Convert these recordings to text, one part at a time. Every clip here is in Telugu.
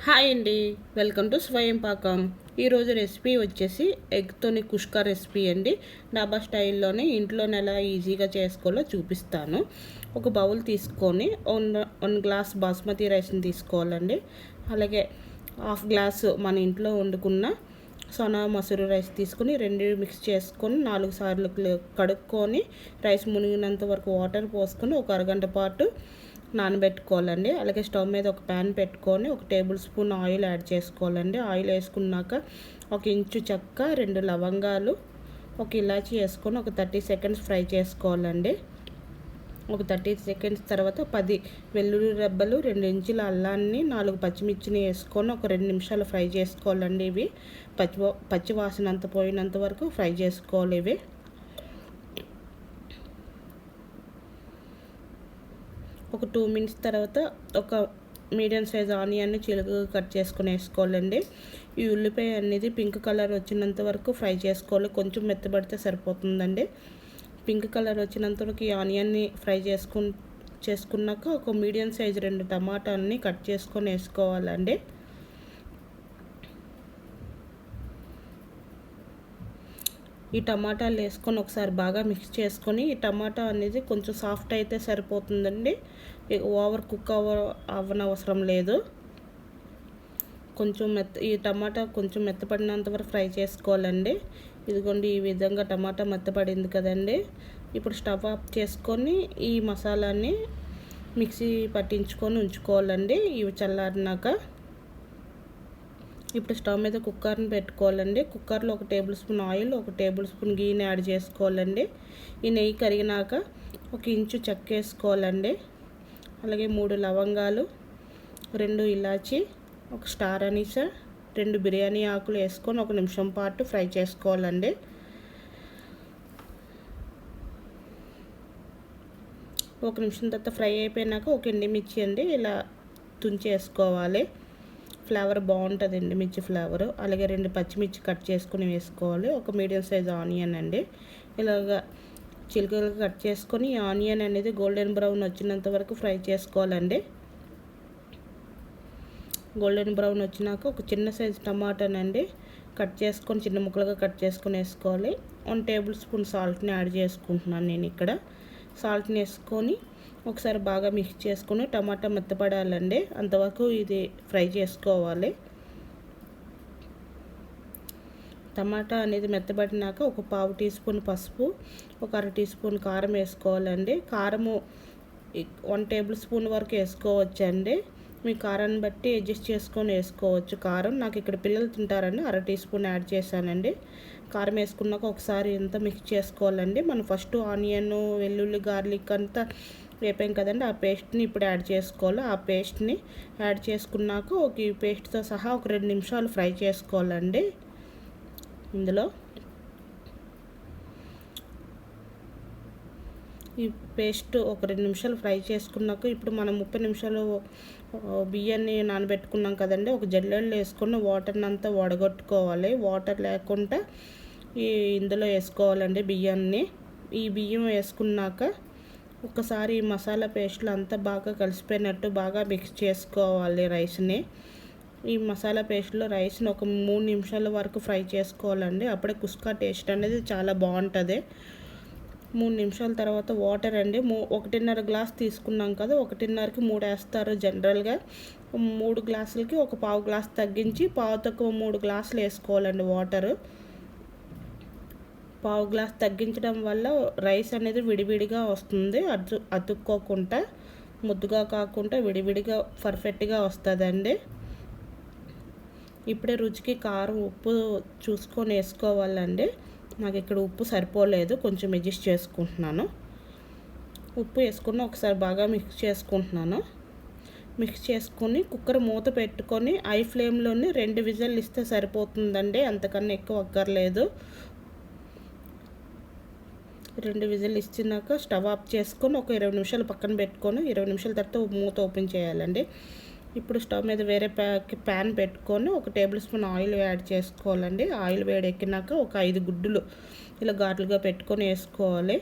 హాయ్ అండి, వెల్కమ్ టు స్వయం పాకం. ఈరోజు రెసిపీ వచ్చేసి ఎగ్తోని కుష్కా రెసిపీ అండి. డాబా స్టైల్లోనే ఇంట్లోనే ఎలా ఈజీగా చేసుకోవాలో చూపిస్తాను. ఒక బౌల్ తీసుకొని వన్ గ్లాస్ బాస్మతి రైస్ని తీసుకోవాలండి. అలాగే హాఫ్ గ్లాసు మన ఇంట్లో వండుకున్న సోనా మసూరి రైస్ తీసుకొని రెండు మిక్స్ చేసుకొని 4 సార్లు కడుక్కొని రైస్ మునిగినంత వరకు వాటర్ పోసుకొని ఒక అరగంట పాటు నానబెట్టుకోవాలండి. అలాగే స్టవ్ మీద ఒక ప్యాన్ పెట్టుకొని 1 టేబుల్ స్పూన్ ఆయిల్ యాడ్ చేసుకోవాలండి. ఆయిల్ వేసుకున్నాక 1 ఇంచు చెక్క, 2 లవంగాలు, 1 ఇలాచీ వేసుకొని ఒక 30 సెకండ్స్ ఫ్రై చేసుకోవాలండి. ఒక 30 సెకండ్స్ తర్వాత 10 వెల్లుల్లి రెబ్బలు, 2 ఇంచుల అల్లాన్ని, 4 పచ్చిమిర్చిని వేసుకొని ఒక 2 నిమిషాలు ఫ్రై చేసుకోవాలండి. ఇవి పచ్చి వాసన అంత పోయినంత వరకు ఫ్రై చేసుకోవాలి. ఇవి ఒక 2 మినిట్స్ తర్వాత ఒక మీడియం సైజ్ ఆనియన్ని చిలుకగా కట్ చేసుకుని వేసుకోవాలండి. ఈ ఉల్లిపాయ అనేది పింక్ కలర్ వచ్చినంత వరకు ఫ్రై చేసుకోవాలి. కొంచెం మెత్తబడితే సరిపోతుందండి. పింక్ కలర్ వచ్చినంత వరకు ఈ ఆనియన్ని ఫ్రై చేసుకున్నాక ఒక మీడియం సైజ్ 2 టమాటాలని కట్ చేసుకొని వేసుకోవాలండి. ఈ టమాటాలు వేసుకొని ఒకసారి బాగా మిక్స్ చేసుకొని, ఈ టమాటా అనేది కొంచెం సాఫ్ట్ అయితే సరిపోతుందండి. ఓవర్ కుక్ అవ్వనవసరం లేదు. ఈ టమాటా కొంచెం మెత్తపడినంత వరకు ఫ్రై చేసుకోవాలండి. ఇదిగోండి, ఈ విధంగా టమాటా మెత్తపడింది కదండి. ఇప్పుడు స్టవ్ ఆఫ్ చేసుకొని ఈ మసాలాని మిక్సీ పట్టించుకొని ఉంచుకోవాలండి. ఇవి చల్లారినాక ఇప్పుడు స్టవ్ మీద కుక్కర్ని పెట్టుకోవాలండి. కుక్కర్లో 1 tablespoon oil, 1 tablespoon గీని యాడ్ చేసుకోవాలండి. ఈ నెయ్యి కరిగినాక 1 ఇంచు చెక్క వేసుకోవాలండి. అలాగే 3 లవంగాలు, 2 ఇలాచి, 1 స్టార్ అనీసా, 2 బిర్యానీ ఆకులు వేసుకొని 1 నిమిషం పాటు ఫ్రై చేసుకోవాలండి. ఒక నిమిషం తర్వాత ఫ్రై అయిపోయినాక 1 ఎండుమిర్చి అండి ఇలా తుంచేసుకోవాలి. ఫ్లేవర్ బాగుంటుందండి, మిర్చి ఫ్లేవరు. అలాగే 2 పచ్చిమిర్చి కట్ చేసుకుని వేసుకోవాలి. ఒక మీడియం సైజ్ ఆనియన్ అండి ఇలాగా చిలుకలుగా కట్ చేసుకొని ఈ ఆనియన్ అనేది గోల్డెన్ బ్రౌన్ వచ్చినంత వరకు ఫ్రై చేసుకోవాలండి. గోల్డెన్ బ్రౌన్ వచ్చినాక ఒక చిన్న సైజ్ టమాటానండి కట్ చేసుకొని చిన్న ముక్కలుగా కట్ చేసుకొని వేసుకోవాలి. 1 టేబుల్ స్పూన్ సాల్ట్ని యాడ్ చేసుకుంటున్నాను నేను ఇక్కడ. సాల్ట్ని వేసుకొని ఒకసారి బాగా మిక్స్ చేసుకొని టమాటా మెత్తపడాలండి, అంతవరకు ఇది ఫ్రై చేసుకోవాలి. టమాటా అనేది మెత్తబడినాక ఒక 1/2 టీ స్పూన్ పసుపు, ఒక 1/2 టీ స్పూన్ కారం వేసుకోవాలండి. కారము 1 టేబుల్ స్పూన్ వరకు వేసుకోవచ్చండి. మీ కారాన్ని బట్టి అడ్జస్ట్ చేసుకొని వేసుకోవచ్చు. కారం నాకు ఇక్కడ పిల్లలు తింటారని 1/2 టీ స్పూన్ యాడ్ చేశానండి. కారం వేసుకున్నాక ఒకసారి ఎంత మిక్స్ చేసుకోవాలండి. మనం ఫస్ట్ ఆనియన్, వెల్లుల్లి, గార్లిక్ అంతా వేపాం కదండి, ఆ పేస్ట్ని ఇప్పుడు యాడ్ చేసుకోవాలి. ఆ పేస్ట్ని యాడ్ చేసుకున్నాక ఈ పేస్ట్తో సహా ఒక 2 నిమిషాలు ఫ్రై చేసుకోవాలండి. ఇందులో ఈ పేస్ట్ ఒక 2 నిమిషాలు ఫ్రై చేసుకున్నాక ఇప్పుడు మనం 30 నిమిషాలు బియ్యాన్ని నానబెట్టుకున్నాం కదండి, ఒక జల్లెడలో వేసుకొని వాటర్ని అంతా వడగొట్టుకోవాలి. వాటర్ లేకుండా ఇందులో వేసుకోవాలండి బియ్యాన్ని. ఈ బియ్యం వేసుకున్నాక ఒకసారి ఈ మసాలా పేస్ట్లో అంతా బాగా కలిసిపోయినట్టు బాగా మిక్స్ చేసుకోవాలి రైస్ని. ఈ మసాలా పేస్ట్లో రైస్ని ఒక 3 నిమిషాల వరకు ఫ్రై చేసుకోవాలండి. అప్పుడే కుస్కా టేస్ట్ అనేది చాలా బాగుంటుంది. 3 నిమిషాల తర్వాత వాటర్ అండి 1.5 గ్లాస్ తీసుకున్నాం కదా, 1.5కి 3 వేస్తారు జనరల్గా. 3 గ్లాసులకి ఒక 1/2 గ్లాస్ తగ్గించి 3 గ్లాసులు వేసుకోవాలండి వాటరు. 1/2 గ్లాస్ తగ్గించడం వల్ల రైస్ అనేది విడివిడిగా వస్తుంది, అతుక్కోకుండా, ముద్దుగా కాకుండా విడివిడిగా పర్ఫెక్ట్గా వస్తుందండి. ఇప్పుడే రుచికి కారం, ఉప్పు చూసుకొని వేసుకోవాలండి. నాకు ఇక్కడ ఉప్పు సరిపోలేదు, కొంచెం అడ్జస్ట్ చేసుకుంటున్నాను. ఉప్పు వేసుకుని ఒకసారి బాగా మిక్స్ చేసుకుంటున్నాను. మిక్స్ చేసుకొని కుక్కర్ మూత పెట్టుకొని హై ఫ్లేమ్లోనే 2 విజిల్లు ఇస్తే సరిపోతుందండి, అంతకన్నా ఎక్కువ అక్కర్లేదు. 2 విజిల్లు ఇచ్చినాక స్టవ్ ఆఫ్ చేసుకొని ఒక 20 నిమిషాలు పక్కన పెట్టుకొని 20 నిమిషాల తర్వాత మూత ఓపెన్ చేయాలండి. ఇప్పుడు స్టవ్ మీద వేరే ప్యాన్ పెట్టుకొని 1 టేబుల్ స్పూన్ ఆయిల్ యాడ్ చేసుకోవాలండి. ఆయిల్ వేడెక్కినాక ఒక 5 గుడ్డులు ఇలా ఘాట్లుగా పెట్టుకొని వేసుకోవాలి.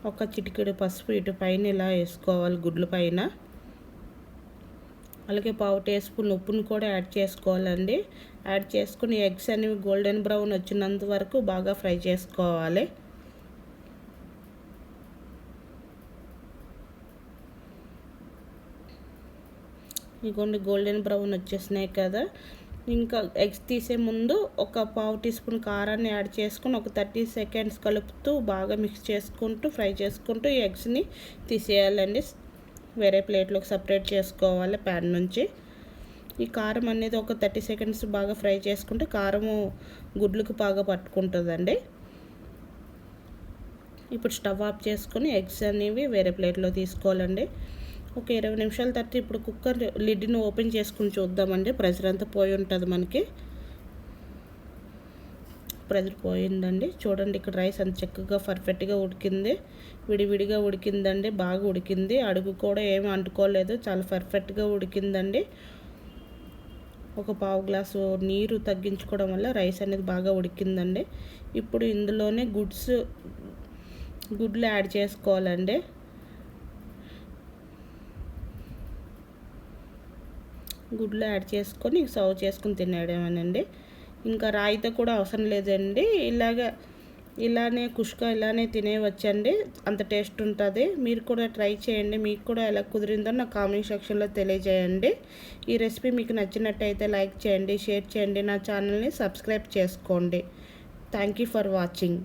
ఒక చిటికెడు పసుపు ఇటు పైన ఇలా వేసుకోవాలి గుడ్ల పైన. అలాగే పావు టీ స్పూన్ ఉప్పును కూడా యాడ్ చేసుకోవాలండి. యాడ్ చేసుకుని ఎగ్స్ అనేవి గోల్డెన్ బ్రౌన్ వచ్చినంత వరకు బాగా ఫ్రై చేసుకోవాలి. ఇదిగోండి గోల్డెన్ బ్రౌన్ వచ్చేసినాయి కదా. ఇంకా ఎగ్స్ తీసే ముందు ఒక పావు టీ స్పూన్ కారాన్ని యాడ్ చేసుకుని ఒక 30 సెకండ్స్ కలుపుతూ బాగా మిక్స్ చేసుకుంటూ ఫ్రై చేసుకుంటూ ఈ ఎగ్స్ని తీసేయాలండి. వేరే ప్లేట్లోకి సపరేట్ చేసుకోవాలి ప్యాన్ నుంచి. ఈ కారం అనేది ఒక 30 సెకండ్స్ బాగా ఫ్రై చేసుకుంటే కారము గుడ్లకు బాగా పట్టుకుంటుందండి. ఇప్పుడు స్టవ్ ఆఫ్ చేసుకొని ఎగ్స్ అనేవి వేరే ప్లేట్లో తీసుకోవాలండి. ఒక 20 నిమిషాల తర్వాత ఇప్పుడు కుక్కర్ లిడ్ని ఓపెన్ చేసుకుని చూద్దామండి. ప్రెషర్ అంతా పోయి ఉంటుంది మనకి. ప్రెషర్ పోయిందండి. చూడండి ఇక్కడ రైస్ అంత చక్కగా పర్ఫెక్ట్గా ఉడికింది. విడివిడిగా ఉడికిందండి. బాగా ఉడికింది. అడుగు కూడా ఏమి అంటుకోలేదు. చాలా పర్ఫెక్ట్గా ఉడికిందండి. ఒక పావు గ్లాసు నీరు తగ్గించుకోవడం వల్ల రైస్ అనేది బాగా ఉడికిందండి. ఇప్పుడు ఇందులోనే గుడ్లు యాడ్ చేసుకోవాలండి. గుడ్లు యాడ్ చేసుకొని సర్వ్ చేసుకుని తినేయడమేనండి. ఇంకా రాయితో కూడా అవసరం లేదండి. ఇలానే కుష్కా ఇలానే తినేయవచ్చండి. అంత టేస్ట్ ఉంటుంది. మీరు కూడా ట్రై చేయండి. మీకు కూడా ఎలా కుదిరిందో నా కామెంట్ సెక్షన్లో తెలియజేయండి. ఈ రెసిపీ మీకు నచ్చినట్టయితే లైక్ చేయండి, షేర్ చేయండి, నా ఛానల్ని సబ్స్క్రైబ్ చేసుకోండి. Thank you for watching.